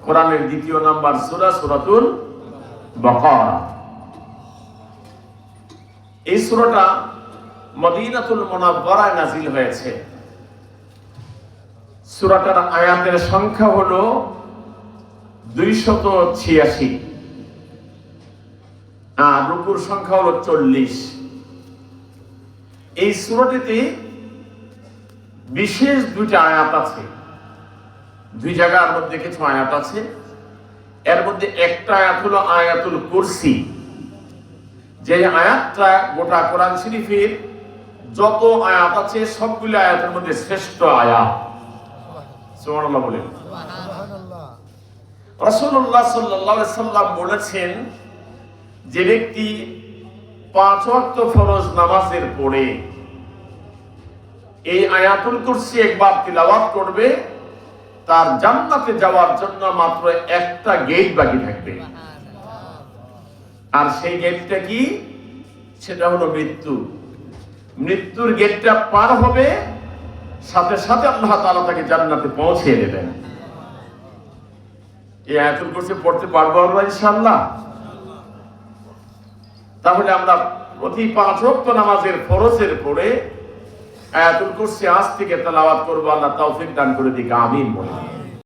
কোরআনের দ্বিতীয় নাম্বার সূরা সূরাতুল বাকারা। এই সূরাটা মদিনাতুল মুনাওয়ারায় নাযিল হয়েছে। সূরাটার আয়াতের সংখ্যা হলো 286 আর রুকুর সংখ্যা হলো 40। এই সূরাটিতে বিশেষ দুইটা আয়াত আছে, দুই জায়গার মধ্যে কিছু আয়াত আছে। এর মধ্যে একটা আয়াত হলো আয়াতুল কুরসি, যে আয়াতটা গোটা কোরআন শরীফের যত আয়াত আছে সবগুলো আয়াতের মধ্যে শ্রেষ্ঠ আয়াত। সুবহানাল্লাহ বলেন। রাসূলুল্লাহ সাল্লাল্লাহু আলাইহি সাল্লাম বলেছেন, যে ব্যক্তি 5 ওয়াক্ত ফরজ নামাজের পরে এই আয়াতুল কুরসি একবার তিলাওয়াত করবে, তার জান্নাতে যাওয়ার জন্য মাত্র একটা গেট বাকি থাকবে। আর সেই গেটটা কি? সেটা হলো মৃত্যু। মৃত্যুর গেটটা পার হবে, সাথে সাথে আল্লাহ তাআলা তাকে জান্নাতে পৌঁছে দেবেন। এই আয়াতুল কুরসি পড়তে পারবো আমরা ইনশাআল্লাহ? তাহলে আমরা প্রতি 5 ওয়াক্ত নামাজের ফরজের পরে আয়াতুল কুরসি আজ থেকে তেলাওয়াত করব। আল্লাহ তৌফিক দান করে দিক, আমিন বলে।